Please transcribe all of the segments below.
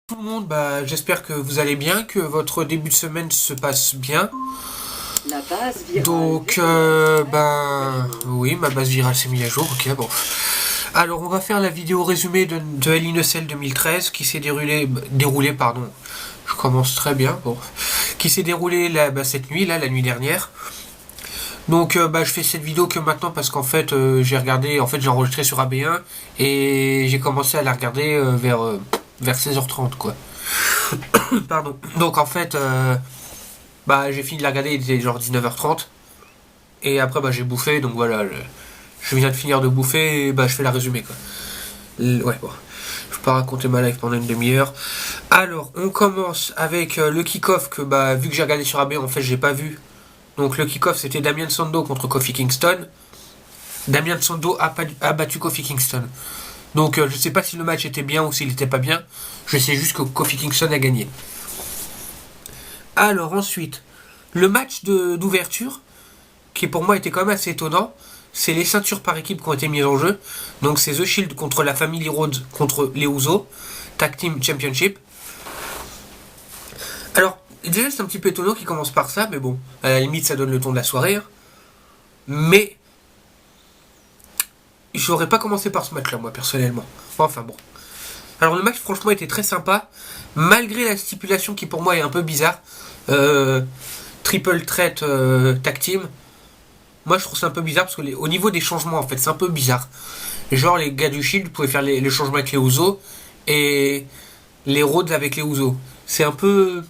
Tout le monde, j'espère que vous allez bien, que votre début de semaine se passe bien. La base virale. Donc, oui, ma base virale s'est mise à jour, ok, bon. Alors, on va faire la vidéo résumée de Hell in a Cell 2013 qui s'est déroulée, pardon, je commence très bien, bon, qui s'est déroulée cette nuit, la nuit dernière. Donc, je fais cette vidéo que maintenant parce qu'en fait, j'ai enregistré sur AB1 et j'ai commencé à la regarder vers 16h30, quoi. Pardon. Donc, en fait, j'ai fini de la regarder, il était genre 19h30. Et après, j'ai bouffé, donc voilà, je viens de finir de bouffer et je fais la résumé, quoi. Ouais, bon. Je peux pas raconter ma life pendant une demi-heure. Alors, on commence avec le kick-off que, vu que j'ai regardé sur AB, en fait, j'ai pas vu. Donc, le kick-off, c'était Damien Sandow contre Kofi Kingston. Damien Sandow a battu Kofi Kingston. Donc, je sais pas si le match était bien ou s'il était pas bien. Je sais juste que Kofi Kingston a gagné. Alors, ensuite, le match d'ouverture, qui pour moi était quand même assez étonnant, c'est les ceintures par équipe qui ont été mises en jeu. Donc c'est The Shield contre la Family Rhodes contre les Usos, Tag Team Championship. Alors, déjà c'est un petit peu étonnant qu'ils commencent par ça, mais bon, à la limite ça donne le ton de la soirée. Hein. Mais j'aurais pas commencé par ce match-là, moi personnellement. Enfin bon. Alors le match franchement était très sympa, malgré la stipulation qui pour moi est un peu bizarre. Triple threat tag team. Moi je trouve ça un peu bizarre parce que au niveau des changements en fait c'est un peu bizarre. Genre les gars du Shield pouvaient faire les changements avec les Usos et les Rhodes avec les Usos. C'est un peu...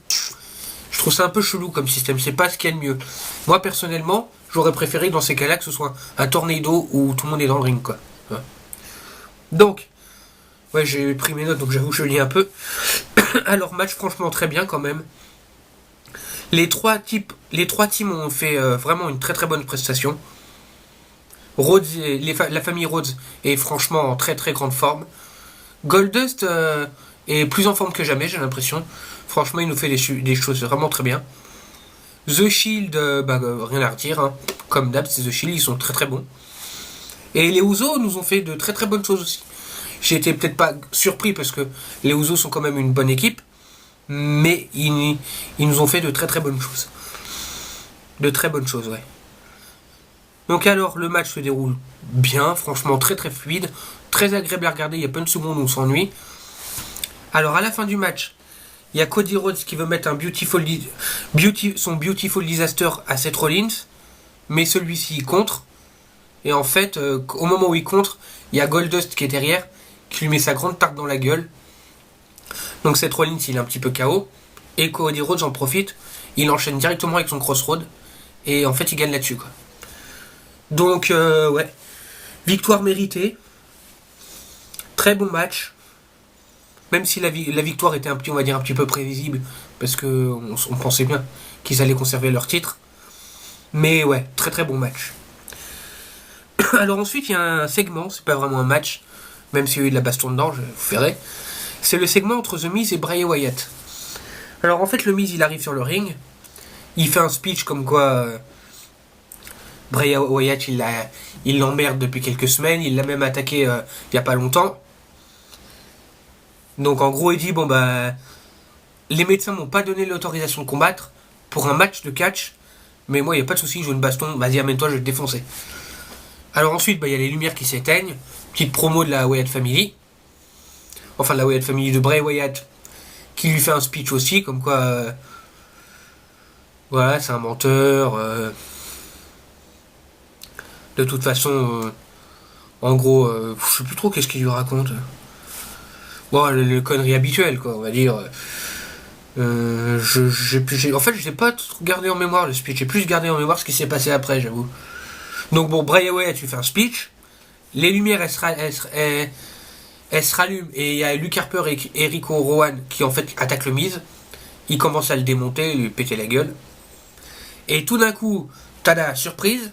Je trouve ça un peu chelou comme système, c'est pas ce qu'il y a de mieux. Moi personnellement j'aurais préféré dans ces cas-là que ce soit un tornado où tout le monde est dans le ring quoi. Ouais. Donc, ouais j'ai pris mes notes donc j'avoue que je lis un peu. Alors match franchement très bien quand même. Les trois teams ont fait vraiment une très très bonne prestation. Rhodes la famille Rhodes est franchement en très très grande forme. Goldust est plus en forme que jamais, j'ai l'impression. Franchement, il nous fait des choses vraiment très bien. The Shield, rien à redire. Hein. Comme d'hab, c'est The Shield, ils sont très très bons. Et les Usos nous ont fait de très très bonnes choses aussi. J'ai été peut-être pas surpris parce que les Usos sont quand même une bonne équipe. Mais ils nous ont fait de très très bonnes choses. De très bonnes choses, ouais. Donc alors, le match se déroule bien, franchement très très fluide, très agréable à regarder, il y a pas une seconde où on s'ennuie. Alors à la fin du match, il y a Cody Rhodes qui veut mettre son Beautiful Disaster à Seth Rollins, mais celui-ci contre. Et en fait, au moment où il contre, il y a Goldust qui est derrière, qui lui met sa grande tarte dans la gueule. Donc Seth Rollins, il est un petit peu KO. Et Cody Rhodes en profite, il enchaîne directement avec son crossroad. Et en fait, il gagne là-dessus, quoi. Donc, ouais. Victoire méritée. Très bon match. Même si la victoire était on va dire, un petit peu prévisible. Parce que on pensait bien qu'ils allaient conserver leur titre. Mais ouais, très très bon match. Alors ensuite, il y a un segment, c'est pas vraiment un match. Même s'il y a eu de la baston dedans, je vous ferai. C'est le segment entre The Miz et Bray Wyatt. Alors en fait, le Miz, il arrive sur le ring. Il fait un speech comme quoi... Bray Wyatt, il l'emmerde depuis quelques semaines. Il l'a même attaqué il y a pas longtemps. Donc en gros, il dit les médecins m'ont pas donné l'autorisation de combattre pour un match de catch, mais moi, il y a pas de souci, je veux une baston. Vas-y, amène-toi, je vais te défoncer. Alors ensuite, il y a les lumières qui s'éteignent. Petite promo de la Wyatt Family. Enfin, de la Wyatt Family de Bray Wyatt, qui lui fait un speech aussi, comme quoi, voilà, c'est un menteur. De toute façon, en gros, je sais plus trop qu'est-ce qu'il lui raconte. Bon, le connerie habituel, quoi, on va dire. En fait, je n'ai pas gardé en mémoire le speech. J'ai plus gardé en mémoire ce qui s'est passé après, j'avoue. Donc bon, Bray Wyatt, tu fais un speech. Les lumières, elles se rallument. Et il y a Luke Harper et Rico Rowan qui, en fait, attaquent le Miz. Ils commencent à le démonter, lui péter la gueule. Et tout d'un coup, tada, surprise.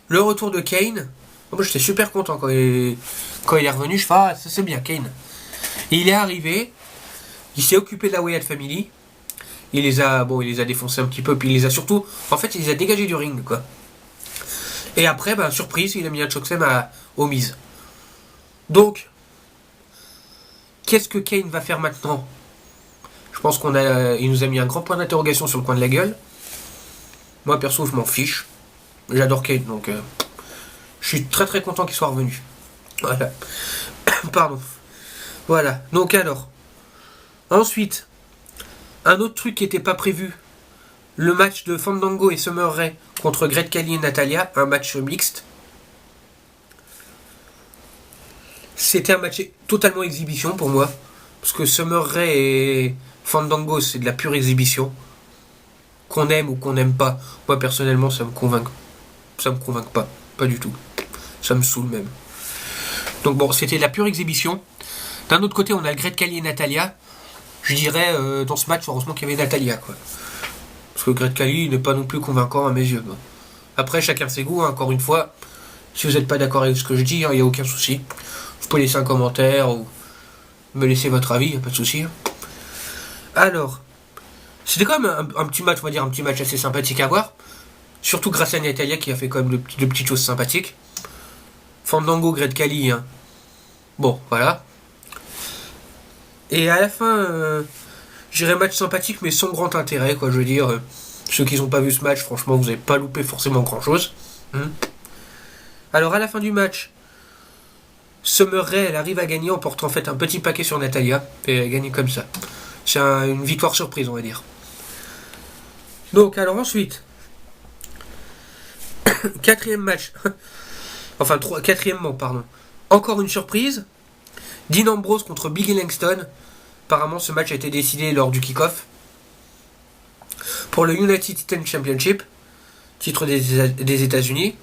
Le retour de Kane. Moi, j'étais super content quand il est revenu. Je fais, ah, ça c'est bien, Kane. Et il est arrivé. Il s'est occupé de la Wyatt Family. Il les a défoncés un petit peu. Puis il les a surtout... En fait, il les a dégagés du ring, quoi. Et après, surprise, il a mis un chokeslam au Miz. Donc, qu'est-ce que Kane va faire maintenant? pense il nous a mis un grand point d'interrogation sur le coin de la gueule. Moi perso je m'en fiche. J'adore Kane, donc je suis très très content qu'il soit revenu. Voilà. Pardon. Voilà. Donc alors. Ensuite, un autre truc qui n'était pas prévu. Le match de Fandango et Summer Rae contre Great Khali et Natalya. Un match mixte. C'était un match totalement exhibition pour moi. Parce que Summer Rae et Fandango, c'est de la pure exhibition. Qu'on aime ou qu'on n'aime pas. Moi personnellement, ça me convainc pas. Pas du tout. Ça me saoule même. Donc bon, c'était de la pure exhibition. D'un autre côté, on a le Great Khali et Natalya. Je dirais, dans ce match, heureusement qu'il y avait Natalya, quoi. Parce que Great Khali n'est pas non plus convaincant à mes yeux, quoi. Après, chacun ses goûts, hein, encore une fois. Si vous n'êtes pas d'accord avec ce que je dis, il n'y a aucun souci. Vous pouvez laisser un commentaire ou me laisser votre avis, il n'y a pas de souci. Alors, c'était quand même un petit match, on va dire, un petit match assez sympathique à voir. Surtout grâce à Natalya qui a fait quand même de petites choses sympathiques. Fandango, Great Khali, hein. Bon, voilà. Et à la fin, j'irai match sympathique, mais sans grand intérêt, quoi. Je veux dire, ceux qui n'ont pas vu ce match, franchement, vous n'avez pas loupé forcément grand-chose. Alors, à la fin du match, Summer Rae, elle arrive à gagner en portant en fait un petit paquet sur Natalya. Et elle gagne comme ça. C'est une victoire surprise, on va dire. Donc, alors ensuite, quatrième match. Enfin, quatrièmement, pardon. Encore une surprise. Dean Ambrose contre Biggie Langston. Apparemment, ce match a été décidé lors du kick-off. Pour le United States Championship. Titre des États-Unis.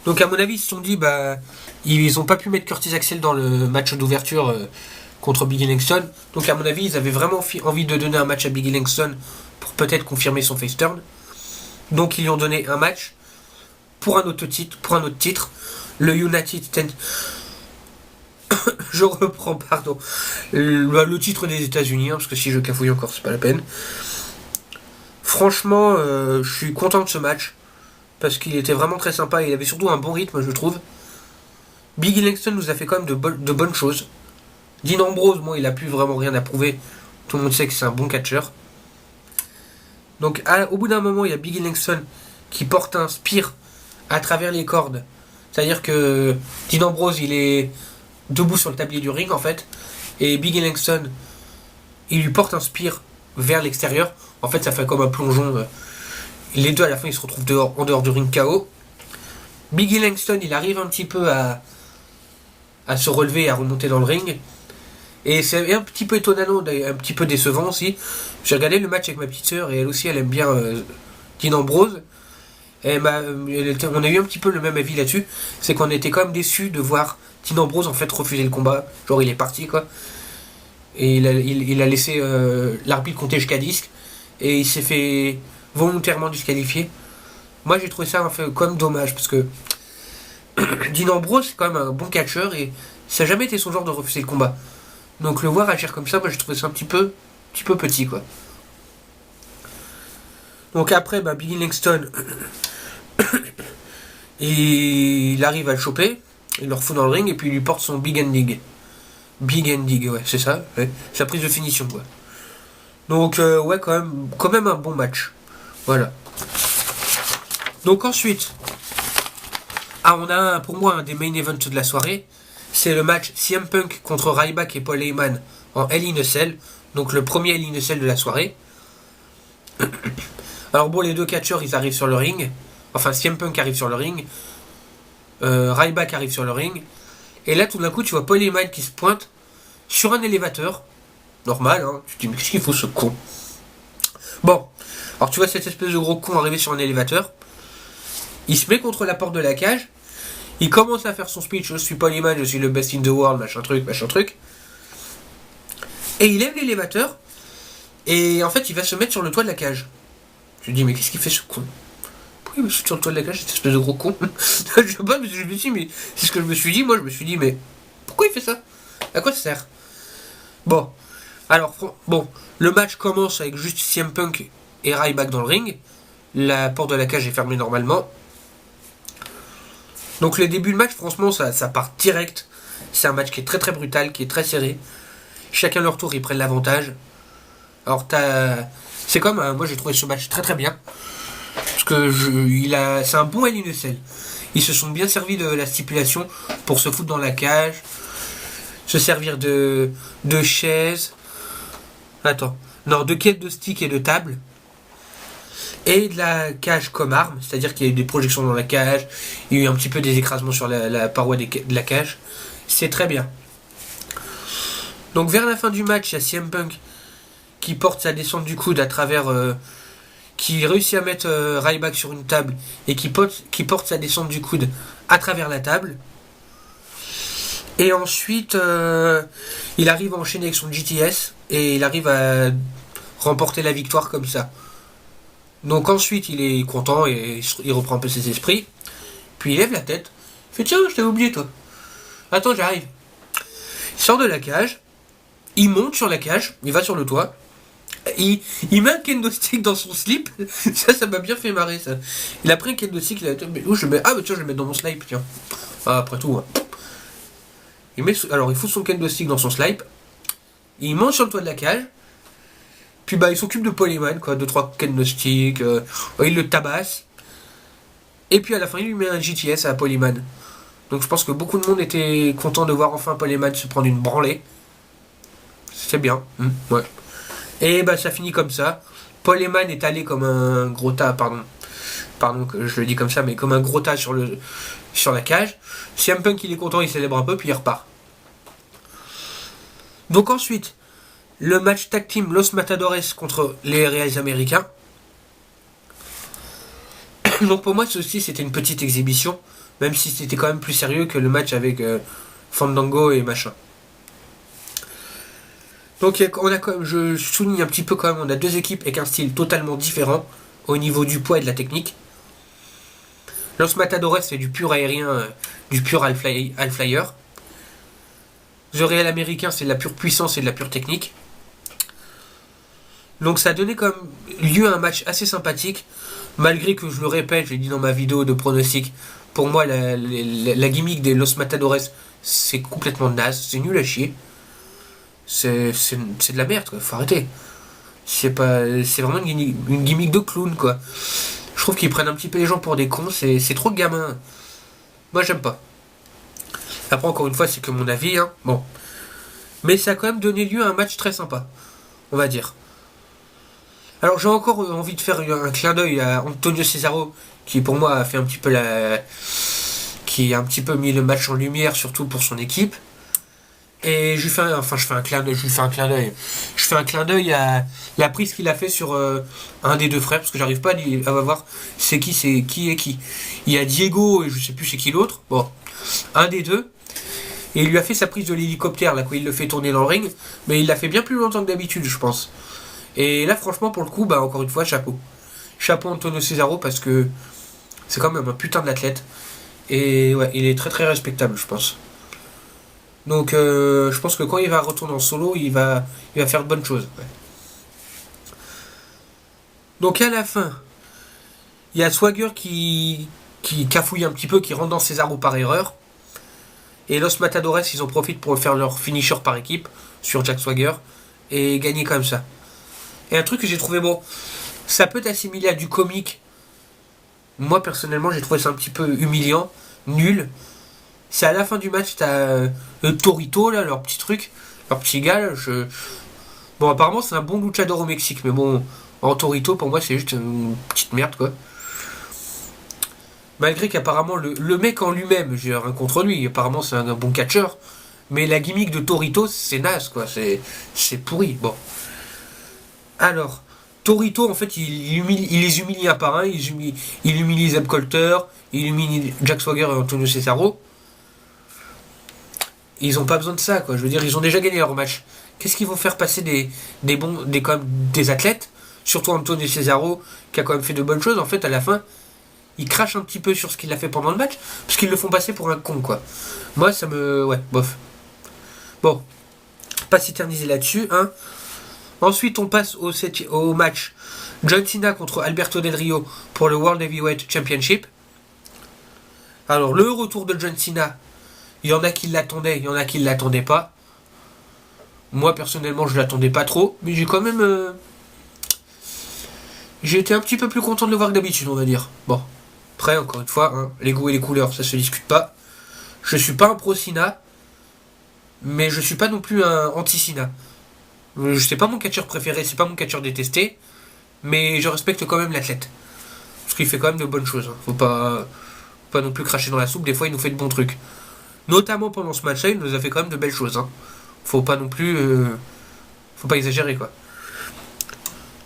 Donc, à mon avis, ils se sont dit, ils n'ont pas pu mettre Curtis Axel dans le match d'ouverture contre Biggie Langston. Donc, à mon avis, ils avaient vraiment envie de donner un match à Biggie Langston pour peut-être confirmer son face turn. Donc, ils lui ont donné un match pour un autre titre, le United States. Je reprends, pardon. Le titre des États-Unis, parce que si je cafouille encore, c'est pas la peine. Franchement, je suis content de ce match. Parce qu'il était vraiment très sympa et il avait surtout un bon rythme, je trouve. Biggie Langston nous a fait quand même de bonnes choses. Dean Ambrose, moi, il a plus vraiment rien à prouver. Tout le monde sait que c'est un bon catcheur. Donc, au bout d'un moment, il y a Biggie Langston qui porte un spear à travers les cordes. C'est-à-dire que Dean Ambrose, il est debout sur le tablier du ring, en fait. Et Biggie Langston, il lui porte un spear vers l'extérieur. En fait, ça fait comme un plongeon. Les deux, à la fin, ils se retrouvent en dehors du ring KO. Biggie Langston, il arrive un petit peu à se relever et à remonter dans le ring. Et c'est un petit peu étonnant, un petit peu décevant aussi. J'ai regardé le match avec ma petite sœur et elle aussi, elle aime bien Dean Ambrose. Et on a eu un petit peu le même avis là-dessus. C'est qu'on était quand même déçus de voir Dean Ambrose en fait refuser le combat. Genre, il est parti, quoi. Et il a laissé l'arbitre compter jusqu'à 10. Et il s'est fait volontairement disqualifier. Moi, j'ai trouvé ça en fait, comme dommage parce que Dean Ambrose, c'est quand même un bon catcheur et ça n'a jamais été son genre de refuser le combat. Donc le voir agir comme ça, moi j'ai trouvé ça un petit peu petit, quoi. Donc après, Biggie Langston, il arrive à le choper, il le refout dans le ring et puis il lui porte son Big Ending. Big Ending, ouais, c'est ça, ouais. Sa prise de finition, quoi. Donc ouais, quand même un bon match. Voilà. Donc ensuite, on a pour moi un des main events de la soirée. C'est le match CM Punk contre Ryback et Paul Heyman en Hell in a Cell. Donc le premier Hell in a Cell de la soirée. Alors bon, les deux catcheurs, ils arrivent sur le ring. Enfin, CM Punk arrive sur le ring. Ryback arrive sur le ring. Et là, tout d'un coup, tu vois Paul Heyman qui se pointe sur un élévateur. Normal, hein. Tu te dis, mais qu'est-ce qu'il faut ce con? Bon. Alors tu vois cette espèce de gros con arriver sur un élévateur. Il se met contre la porte de la cage. Il commence à faire son speech. Je suis Paul Heyman, je suis le best in the world, machin truc. Et il lève l'élévateur. Et en fait, il va se mettre sur le toit de la cage. Je me dis, mais qu'est-ce qu'il fait ce con? Pourquoi il me sur le toit de la cage, cette espèce de gros con? Je sais pas, mais je me suis dit, mais c'est ce que je me suis dit. Moi, je me suis dit, mais pourquoi il fait ça? À quoi ça sert? Bon. Alors, le match commence avec juste CM Punk et Ryback dans le ring. La porte de la cage est fermée normalement. Donc le début de match, franchement, ça part direct. C'est un match qui est très très brutal, qui est très serré. Chacun leur tour, ils prennent l'avantage. Alors c'est comme moi j'ai trouvé ce match très très bien parce que c'est un bon Hell in a Cell. Ils se sont bien servis de la stipulation pour se foutre dans la cage, se servir de chaises, de quêtes de stick et de table, et de la cage comme arme, c'est-à-dire qu'il y a eu des projections dans la cage, il y a eu un petit peu des écrasements sur la paroi de la cage. C'est très bien. Donc vers la fin du match, il y a CM Punk qui porte sa descente du coude à travers... qui réussit à mettre Ryback sur une table et qui porte sa descente du coude à travers la table. Et ensuite, il arrive à enchaîner avec son GTS et il arrive à remporter la victoire comme ça. Donc ensuite, il est content et il reprend un peu ses esprits. Puis il lève la tête. Il fait tiens, je t'avais oublié toi. Attends, j'arrive. Il sort de la cage. Il monte sur la cage. Il va sur le toit. Il met un kendo stick dans son slip. Ça m'a bien fait marrer ça. Il a pris un kendo stick. Où je le mets? Ah bah tiens, je le mets dans mon slip. Tiens. Ah, après tout. Hein. Il fout son kendo stick dans son slip. Il monte sur le toit de la cage. Puis il s'occupe de Paul Heyman, quoi, 2-3 kendo sticks, il le tabasse. Et puis à la fin, il lui met un GTS à Paul Heyman. Donc je pense que beaucoup de monde était content de voir enfin Paul Heyman se prendre une branlée. C'est bien, ouais. Et ça finit comme ça. Paul Heyman est allé comme un gros tas, pardon que je le dis comme ça, mais comme un gros tas sur la cage. CM Punk il est content, il célèbre un peu, puis il repart. Donc ensuite, le match tag team Los Matadores contre les Reals américains. Donc pour moi ceci c'était une petite exhibition, même si c'était quand même plus sérieux que le match avec Fandango et machin. Donc on a quand même, je souligne un petit peu quand même, on a deux équipes avec un style totalement différent au niveau du poids et de la technique. Los Matadores c'est du pur aérien, du pur high flyer. The Real américain c'est de la pure puissance et de la pure technique. Donc ça a donné comme lieu à un match assez sympathique, malgré que je le répète, j'ai dit dans ma vidéo de pronostic, pour moi la gimmick des Los Matadores c'est complètement naze, c'est nul à chier. C'est de la merde quoi, faut arrêter. C'est vraiment une gimmick de clown quoi. Je trouve qu'ils prennent un petit peu les gens pour des cons, c'est trop gamin. Moi j'aime pas. Après encore une fois c'est que mon avis hein. Bon. Mais ça a quand même donné lieu à un match très sympa, on va dire. Alors j'ai encore envie de faire un clin d'œil à Antonio Cesaro qui pour moi a fait un petit peu qui a un petit peu mis le match en lumière surtout pour son équipe. Et je fais un clin d'œil à la prise qu'il a fait sur un des deux frères parce que j'arrive pas à voir c'est qui est qui. Il y a Diego et je sais plus c'est qui l'autre. Bon, un des deux. Et il lui a fait sa prise de l'hélicoptère là quoi, il le fait tourner dans le ring, mais il l'a fait bien plus longtemps que d'habitude je pense. Et là franchement pour le coup encore une fois chapeau Antonio Cesaro parce que c'est quand même un putain de l'athlète et ouais il est très très respectable je pense. Donc je pense que quand il va retourner en solo il va faire de bonnes choses ouais. Donc à la fin il y a Swagger qui cafouille un petit peu, qui rentre dans Cesaro par erreur, et Los Matadores ils en profitent pour faire leur finisher par équipe sur Jack Swagger et gagner comme ça. Et un truc que j'ai trouvé bon, ça peut t'assimiler à du comique. Moi personnellement j'ai trouvé ça un petit peu humiliant, nul. C'est à la fin du match t'as Torito là, leur petit truc, leur petit gars là, bon apparemment c'est un bon luchador au Mexique, mais bon en Torito pour moi c'est juste une petite merde quoi. Malgré qu'apparemment le mec en lui-même, j'ai rien contre lui, apparemment c'est un bon catcheur, mais la gimmick de Torito c'est naze quoi, c'est pourri. Bon. Alors, Torito, en fait, il les humilie un par un. Il humilie Zeb Colter, il humilie Jack Swagger et Antonio Cesaro. Ils ont pas besoin de ça, quoi. Je veux dire, ils ont déjà gagné leur match. Qu'est-ce qu'ils vont faire passer des athlètes, surtout Antonio Cesaro, qui a quand même fait de bonnes choses. En fait, à la fin, ils crachent un petit peu sur ce qu'il a fait pendant le match, parce qu'ils le font passer pour un con, quoi. Moi, ça me... Ouais, bof. Bon, pas s'éterniser là-dessus, hein. Ensuite, on passe au match John Cena contre Alberto Del Rio pour le World Heavyweight Championship. Alors, le retour de John Cena, il y en a qui l'attendaient, il y en a qui ne l'attendaient pas. Moi, personnellement, je l'attendais pas trop, mais j'ai quand même... j'ai été un petit peu plus content de le voir que d'habitude, on va dire. Bon, après, encore une fois, hein, les goûts et les couleurs, ça se discute pas. Je suis pas un pro-Cena, mais je suis pas non plus un anti-Cena. C'est pas mon catcheur préféré, c'est pas mon catcheur détesté, mais je respecte quand même l'athlète. Parce qu'il fait quand même de bonnes choses. Hein. Faut pas non plus cracher dans la soupe, des fois il nous fait de bons trucs. Notamment pendant ce match-là, il nous a fait quand même de belles choses. Hein. Faut pas non plus... faut pas exagérer, quoi.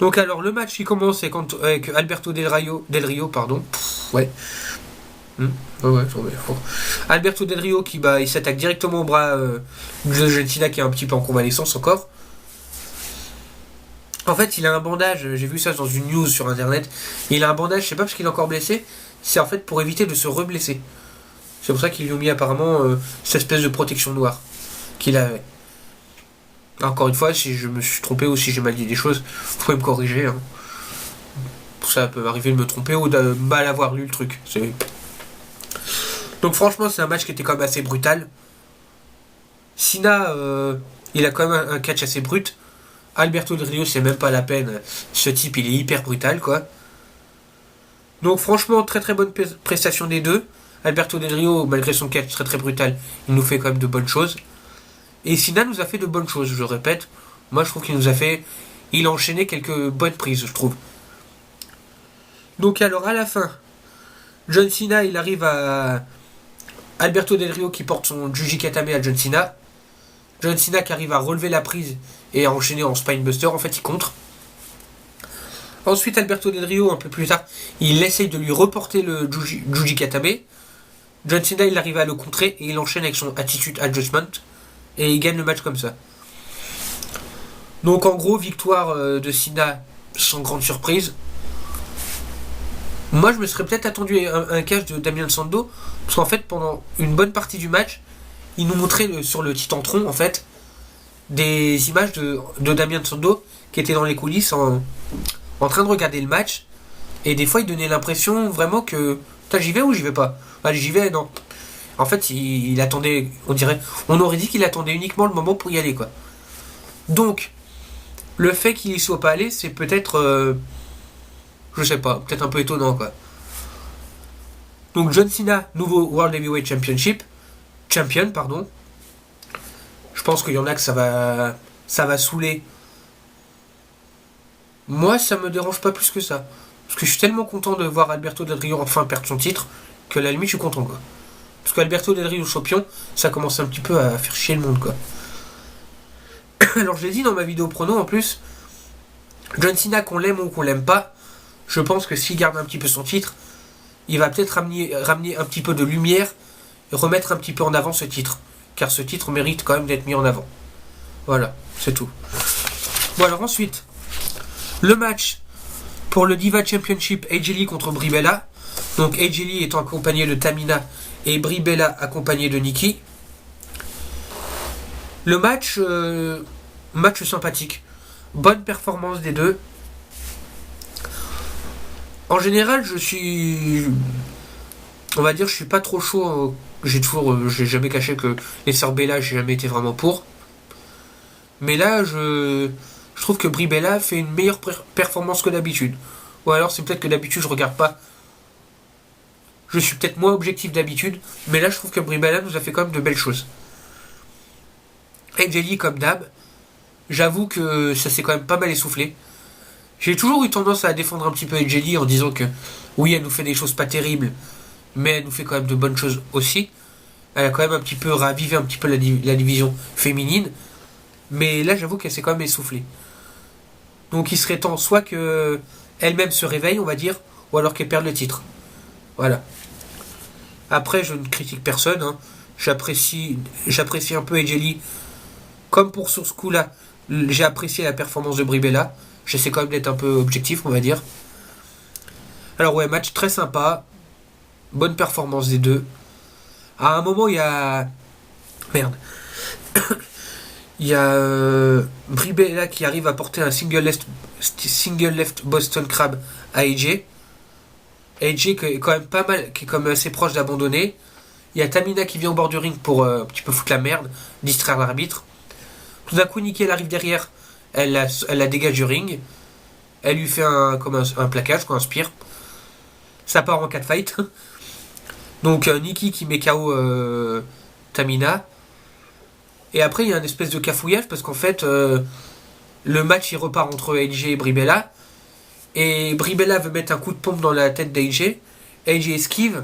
Donc alors, le match, il commence avec Alberto Del Rio, pardon. Ouais. Ouais, Alberto Del Rio qui il s'attaque directement au bras de John Cena qui est un petit peu en convalescence encore. En fait, il a un bandage, j'ai vu ça dans une news sur internet. Il a un bandage, je sais pas parce qu'il est encore blessé, c'est en fait pour éviter de se reblesser. C'est pour ça qu'ils lui ont mis apparemment cette espèce de protection noire qu'il avait. Encore une fois, si je me suis trompé ou si j'ai mal dit des choses, vous pouvez me corriger. Hein. Ça peut arriver de me tromper ou de mal avoir lu le truc. Donc franchement, c'est un match qui était quand même assez brutal. Cena, il a quand même un catch assez brut. Alberto Del Rio, c'est même pas la peine. Ce type, il est hyper brutal, quoi. Donc franchement, très très bonne prestation des deux. Alberto Del Rio, malgré son catch très très brutal, il nous fait quand même de bonnes choses. Et Cena nous a fait de bonnes choses, je répète. Moi, je trouve qu'il nous a fait... Il a enchaîné quelques bonnes prises, je trouve. Donc alors, à la fin, John Cena, il arrive à... Alberto Del Rio qui porte son Jujikatame à John Cena. John Cena qui arrive à relever la prise et à enchaîner en Spinebuster. En fait, il contre. Ensuite, Alberto Del Rio, un peu plus tard, il essaye de lui reporter le Jujikatame. John Cena, il arrive à le contrer et il enchaîne avec son Attitude Adjustment. Et il gagne le match comme ça. Donc en gros, victoire de Cena sans grande surprise. Moi, je me serais peut-être attendu un catch de Damien Sandow. Parce qu'en fait, pendant une bonne partie du match, il nous montrait sur le Titantron, en fait, des images de Damien Sandow qui était dans les coulisses en train de regarder le match. Et des fois, il donnait l'impression vraiment que... J'y vais ou j'y vais pas? J'y vais, non. En fait, il attendait, on aurait dit qu'il attendait uniquement le moment pour y aller, quoi. Donc, le fait qu'il y soit pas allé, c'est peut-être, je sais pas, peut-être un peu étonnant, quoi. Donc, John Cena, nouveau World Heavyweight Champion, pardon. Je pense qu'il y en a que ça va saouler. Moi, ça me dérange pas plus que ça. Parce que je suis tellement content de voir Alberto Del Rio enfin perdre son titre, que à la limite, je suis content, quoi. Parce qu'Alberto Del Rio champion, ça commence un petit peu à faire chier le monde, quoi. Alors je l'ai dit dans ma vidéo prono en plus, John Cena, qu'on l'aime ou qu'on l'aime pas, je pense que s'il garde un petit peu son titre, il va peut-être ramener un petit peu de lumière et remettre un petit peu en avant ce titre. Car ce titre mérite quand même d'être mis en avant. Voilà, c'est tout. Bon alors ensuite, le match pour le Diva Championship, AJ Lee contre Brie Bella. Donc AJ Lee étant accompagné de Tamina et Brie Bella accompagné de Nikki. Le match sympathique. Bonne performance des deux. En général, je suis pas trop chaud. J'ai jamais caché que les sœurs Bella, j'ai jamais été vraiment pour. Mais là, je trouve que Brie Bella fait une meilleure performance que d'habitude. Ou alors c'est peut-être que d'habitude je regarde pas. Je suis peut-être moins objectif d'habitude, mais là je trouve que Brie Bella nous a fait quand même de belles choses. AJ Lee comme d'hab, j'avoue que ça s'est quand même pas mal essoufflé. J'ai toujours eu tendance à défendre un petit peu AJ Lee en disant que oui, elle nous fait des choses pas terribles, mais elle nous fait quand même de bonnes choses aussi. Elle a quand même un petit peu ravivé un petit peu la division féminine, mais là j'avoue qu'elle s'est quand même essoufflée. Donc il serait temps soit que elle-même se réveille, on va dire, ou alors qu'elle perde le titre. Voilà. Après, je ne critique personne. Hein. J'apprécie un peu AJ Lee. Comme pour sur ce coup-là, j'ai apprécié la performance de Brie Bella. J'essaie quand même d'être un peu objectif, on va dire. Alors ouais, match très sympa. Bonne performance des deux. À un moment, il y a... Merde. Il y a Brie Bella qui arrive à porter un single left Boston Crab à AJ. AJ qui est quand même pas mal, qui est quand même assez proche d'abandonner. Il y a Tamina qui vient au bord du ring pour un petit peu foutre la merde, distraire l'arbitre. Tout d'un coup, Nikki, elle arrive derrière. Elle la dégage du ring. Elle lui fait un plaquage, quoi, un spear. Ça part en 4 fight. Donc Nikki qui met KO Tamina. Et après, il y a une espèce de cafouillage parce qu'en fait, le match il repart entre AJ et Brie Bella. Et Brie Bella veut mettre un coup de pompe dans la tête d'AJ. AJ esquive.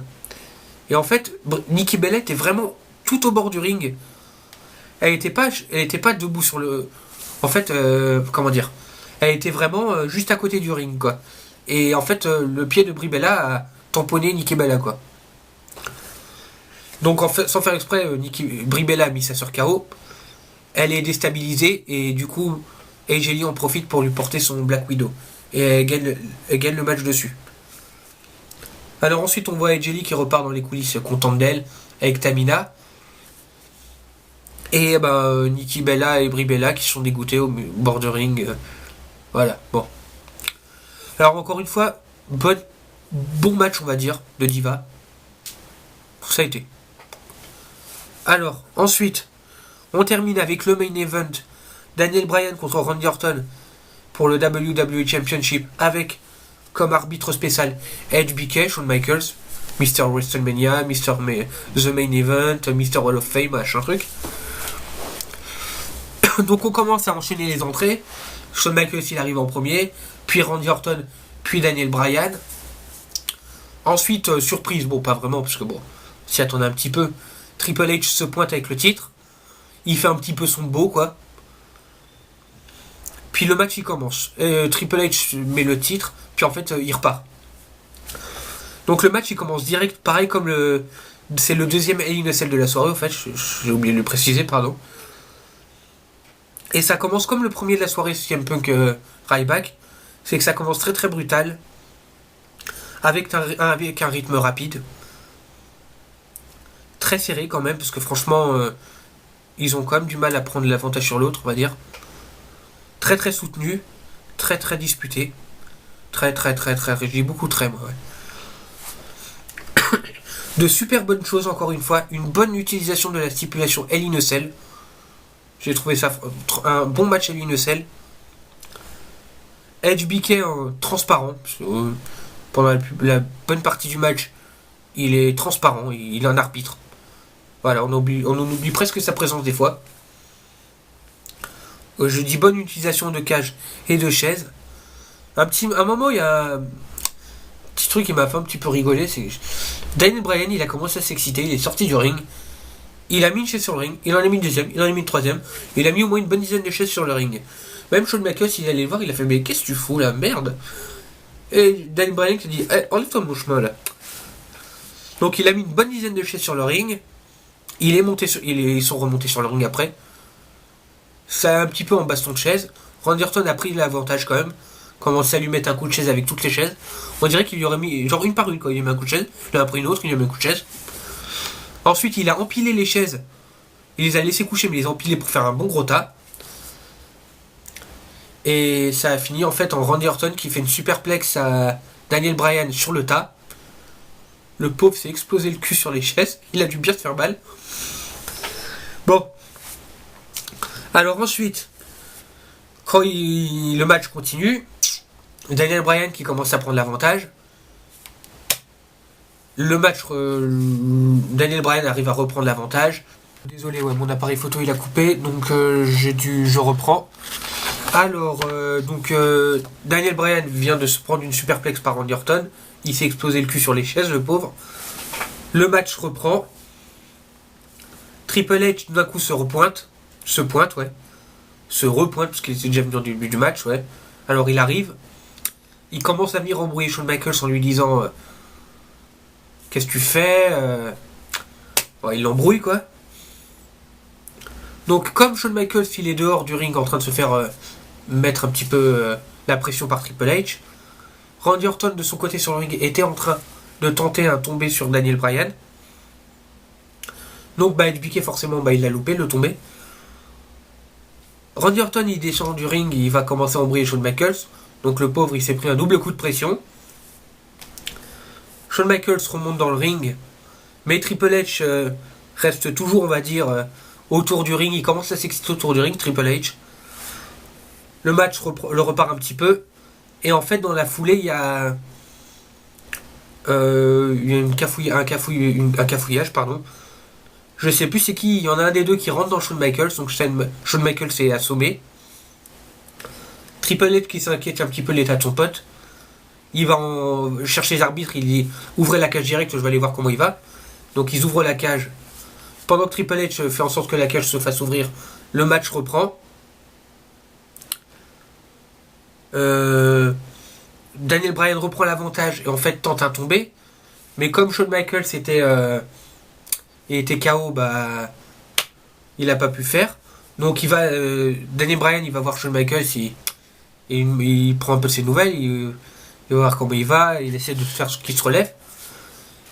Et en fait, Nikki Bella était vraiment tout au bord du ring. Elle était pas debout sur le. En fait, comment dire. Elle était vraiment juste à côté du ring, quoi. Et en fait, le pied de Brie Bella a tamponné Nikki Bella, quoi. Donc, en fait, sans faire exprès, Brie Bella a mis sa sœur KO. Elle est déstabilisée et du coup, AJ Lee en profite pour lui porter son Black Widow. Et elle gagne le match dessus. Alors ensuite, on voit AJ Lee qui repart dans les coulisses contente d'elle avec Tamina. Et Nikki Bella et Brie Bella qui sont dégoûtés au bord du ring. Voilà, bon. Alors encore une fois, bon match on va dire de Diva. Ça a été. Alors, ensuite, on termine avec le main event. Daniel Bryan contre Randy Orton pour le WWE Championship avec comme arbitre spécial Edge BK, Shawn Michaels, Mr. WrestleMania, The Main Event, Mr. Hall of Fame, machin truc. Donc on commence à enchaîner les entrées. Shawn Michaels il arrive en premier, puis Randy Orton, puis Daniel Bryan. Ensuite, surprise, bon pas vraiment, parce que bon, s'y attendait un petit peu. Triple H se pointe avec le titre. Il fait un petit peu son beau, quoi. Puis le match il commence. Triple H met le titre, puis en fait il repart. Donc le match il commence direct, pareil comme c'est le deuxième Hell in a Cell de la soirée, en fait, j'ai oublié de le préciser, pardon. Et ça commence comme le premier de la soirée, CM Punk Ryback. C'est que ça commence très très brutal. Avec un rythme rapide. Très serré quand même, parce que franchement, ils ont quand même du mal à prendre l'avantage sur l'autre, on va dire. Très très soutenu. Très très disputé. Très très très très. J'ai beaucoup très moi, ouais. De super bonnes choses encore une fois. Une bonne utilisation de la stipulation Hell in a Cell. J'ai trouvé ça un bon match Hell in a Cell. Edge BK transparent. Pendant la bonne partie du match, il est transparent, il est un arbitre. Voilà, on oublie presque sa présence des fois. Je dis bonne utilisation de cage et de chaise. Un moment, il y a un petit truc qui m'a fait un petit peu rigoler, c'est Daniel Bryan, il a commencé à s'exciter, il est sorti du ring. Il a mis une chaise sur le ring, il en a mis une deuxième, il en a mis une troisième, il a mis au moins une bonne dizaine de chaises sur le ring. Même Shawn Michaels, il allait le voir, il a fait mais qu'est-ce que tu fous là, merde. Et Daniel Bryan qui dit enlève-toi mon chemin là. Donc il a mis une bonne dizaine de chaises sur le ring. Ils sont remontés sur le ring après. Ça un petit peu en baston de chaise. Randy Orton a pris l'avantage quand même. Commencé à lui mettre un coup de chaise avec toutes les chaises. On dirait qu'il lui aurait mis genre une par une quoi. Il lui a mis un coup de chaise, il en a pris une autre, il lui a mis un coup de chaise. Ensuite il a empilé les chaises. Il les a laissées coucher mais il les a empilées pour faire un bon gros tas. Et ça a fini en fait en Randy Orton qui fait une superplex à Daniel Bryan sur le tas. Le pauvre s'est explosé le cul sur les chaises. Il a dû bien se faire mal. Bon. Alors ensuite, quand le match continue, Daniel Bryan qui commence à prendre l'avantage. Le match, Daniel Bryan arrive à reprendre l'avantage. Désolé, ouais, mon appareil photo il a coupé, donc je reprends. Alors, Daniel Bryan vient de se prendre une superplex par Randy Orton. Il s'est explosé le cul sur les chaises, le pauvre. Le match reprend. Triple H, d'un coup, se repointe, parce qu'il était déjà venu au début du match, ouais. Alors, il arrive. Il commence à venir embrouiller Shawn Michaels en lui disant qu'est-ce que tu fais bon, il l'embrouille, quoi. Donc, comme Shawn Michaels, il est dehors du ring en train de se faire mettre un petit peu la pression par Triple H, Randy Orton, de son côté sur le ring, était en train de tenter un tombé sur Daniel Bryan. Donc, Edge BK, forcément, il l'a loupé, le tombé. Randy Orton, il descend du ring, il va commencer à embrouiller Shawn Michaels. Donc, le pauvre, il s'est pris un double coup de pression. Shawn Michaels remonte dans le ring. Mais Triple H reste toujours, on va dire, autour du ring, il commence à s'exciter autour du ring, Triple H. Le match le repart un petit peu. Et en fait, dans la foulée, il y a un cafouillage, pardon. Je sais plus c'est qui, il y en a un des deux qui rentre dans Shawn Michaels, donc Shawn Michaels est assommé. Triple H qui s'inquiète un petit peu de l'état de son pote. Il va chercher les arbitres, il dit ouvrez la cage directe, je vais aller voir comment il va. Donc ils ouvrent la cage. Pendant que Triple H fait en sorte que la cage se fasse ouvrir, le match reprend. Daniel Bryan reprend l'avantage et en fait tente un tombé. Mais comme Shawn Michaels était KO, bah il n'a pas pu faire. Donc Daniel Bryan il va voir Shawn Michaels, il prend un peu de ses nouvelles, il va voir comment il va, il essaie de faire ce qu'il se relève.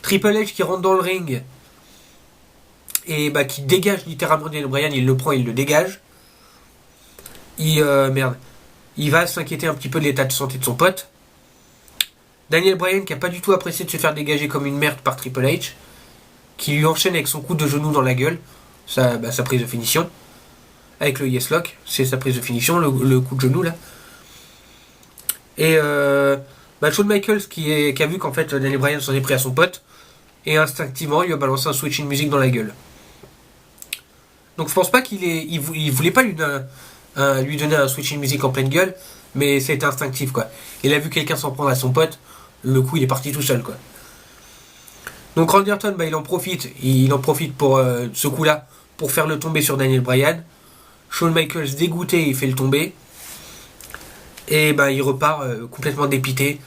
Triple H qui rentre dans le ring et bah qui dégage littéralement Daniel Bryan, il le prend, il le dégage. Il va s'inquiéter un petit peu de l'état de santé de son pote. Daniel Bryan qui a pas du tout apprécié de se faire dégager comme une merde par Triple H, qui lui enchaîne avec son coup de genou dans la gueule, sa prise de finition, avec le Yes Lock, c'est sa prise de finition, le coup de genou là. Et Shawn Michaels qui a vu qu'en fait Daniel Bryan s'en est pris à son pote, et instinctivement il lui a balancé un switching music dans la gueule. Donc je pense pas il voulait pas lui donner un switching music en pleine gueule, mais c'était instinctif quoi. Il a vu quelqu'un s'en prendre à son pote, le coup il est parti tout seul quoi. Donc Randy Orton il en profite pour ce coup là pour faire le tomber sur Daniel Bryan. Shawn Michaels dégoûté, il fait le tomber. Et il repart complètement dépité.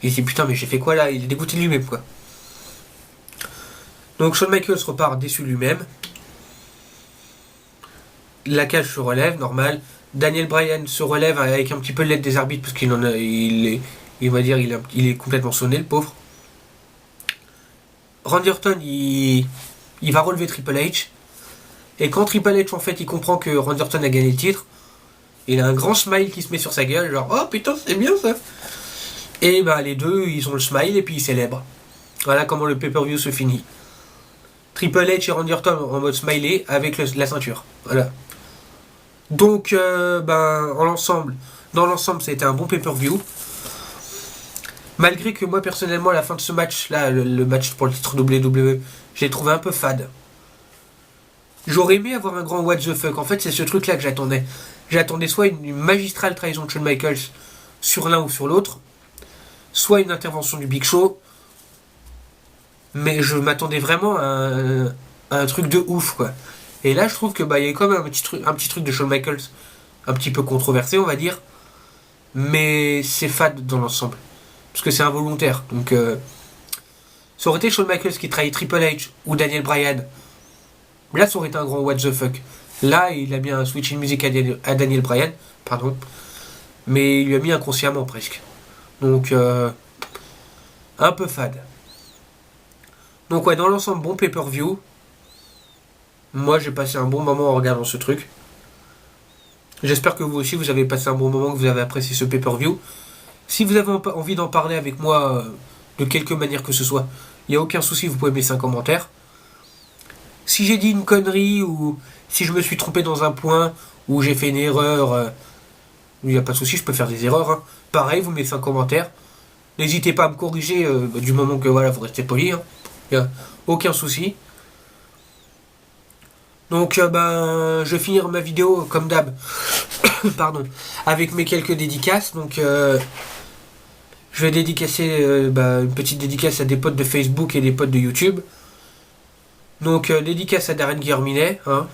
Il se dit putain mais j'ai fait quoi là, il est dégoûté de lui-même quoi. Donc Shawn Michaels repart déçu lui-même. La cage se relève, normal. Daniel Bryan se relève avec un petit peu l'aide des arbitres parce qu'il est complètement sonné le pauvre. Randy Orton il va relever Triple H. Et quand Triple H en fait il comprend que Randy Orton a gagné le titre, il a un grand smile qui se met sur sa gueule, genre oh putain c'est bien ça. Et les deux ils ont le smile et puis ils célèbrent. Voilà comment le pay-per-view se finit. Triple H et Randy Orton en mode smiley avec la ceinture. Voilà. Donc dans l'ensemble c'était un bon pay-per-view. Malgré que moi personnellement à la fin de ce match là, le match pour le titre WWE, j'ai trouvé un peu fade. J'aurais aimé avoir un grand what the fuck. En fait c'est ce truc là que j'attendais. J'attendais soit une magistrale trahison de Shawn Michaels sur l'un ou sur l'autre, soit une intervention du Big Show. Mais je m'attendais vraiment à un truc de ouf quoi. Et là je trouve que il y a quand même un petit truc de Shawn Michaels un petit peu controversé on va dire. Mais c'est fade dans l'ensemble. Parce que c'est involontaire. Donc ça aurait été Shawn Michaels qui trahit Triple H ou Daniel Bryan. Là ça aurait été un grand what the fuck. Là il a mis un switching music à Daniel Bryan. Pardon. Mais il lui a mis inconsciemment presque. Donc un peu fade. Donc ouais, dans l'ensemble, bon pay-per-view. Moi, j'ai passé un bon moment en regardant ce truc. J'espère que vous aussi, vous avez passé un bon moment, que vous avez apprécié ce pay-per-view. Si vous avez envie d'en parler avec moi de quelque manière que ce soit, il n'y a aucun souci, vous pouvez me laisser un commentaire. Si j'ai dit une connerie ou si je me suis trompé dans un point ou j'ai fait une erreur, il n'y a pas de souci, je peux faire des erreurs. Hein. Pareil, vous me laissez un commentaire. N'hésitez pas à me corriger du moment que voilà, vous restez poli. Hein. Il n'y a aucun souci. Donc je vais finir ma vidéo comme d'hab. Pardon. Avec mes quelques dédicaces. Donc je vais dédicacer une petite dédicace à des potes de Facebook et des potes de YouTube. Donc dédicace à Darren Guillerminet, hein,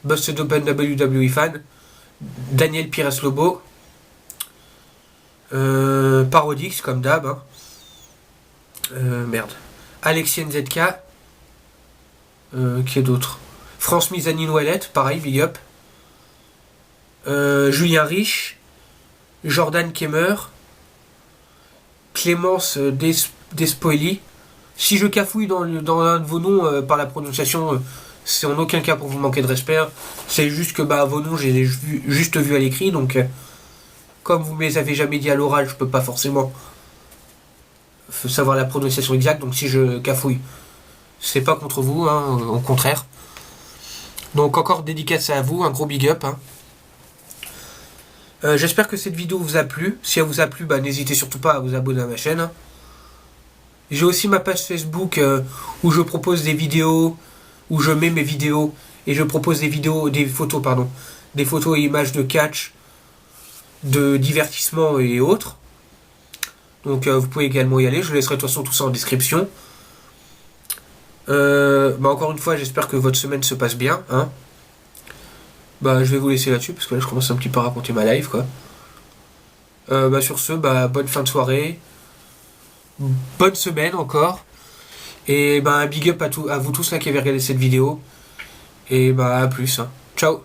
Busted Open WWE fan, Daniel Pires Lobo, Parodix comme d'hab, hein. Alexien ZK, qui est d'autre, France Misanine Ouellette, pareil, big up, Julien Rich, Jordan Kemmer, Clémence Despoili. Si je cafouille dans l'un de vos noms par la prononciation, c'est en aucun cas pour vous manquer de respect. C'est juste que vos noms, j'ai juste vu à l'écrit, donc comme vous me les avez jamais dit à l'oral, je peux pas forcément savoir la prononciation exacte. Donc si je cafouille, c'est pas contre vous, hein, au contraire. Donc encore dédicace à vous, un gros big up. Hein. J'espère que cette vidéo vous a plu. Si elle vous a plu, bah, n'hésitez surtout pas à vous abonner à ma chaîne. Hein. J'ai aussi ma page Facebook où je propose des vidéos, où je mets mes vidéos et je propose des photos, pardon, des photos et images de catch, de divertissement et autres. Donc vous pouvez également y aller. Je laisserai de toute façon tout ça en description. Bah encore une fois, j'espère que votre semaine se passe bien. Hein. Bah je vais vous laisser là-dessus parce que là je commence un petit peu à raconter ma life quoi. Bah sur ce, bah bonne fin de soirée, bonne semaine encore. Et bah un big up à vous tous là qui avez regardé cette vidéo. Et bah à plus. Hein. Ciao.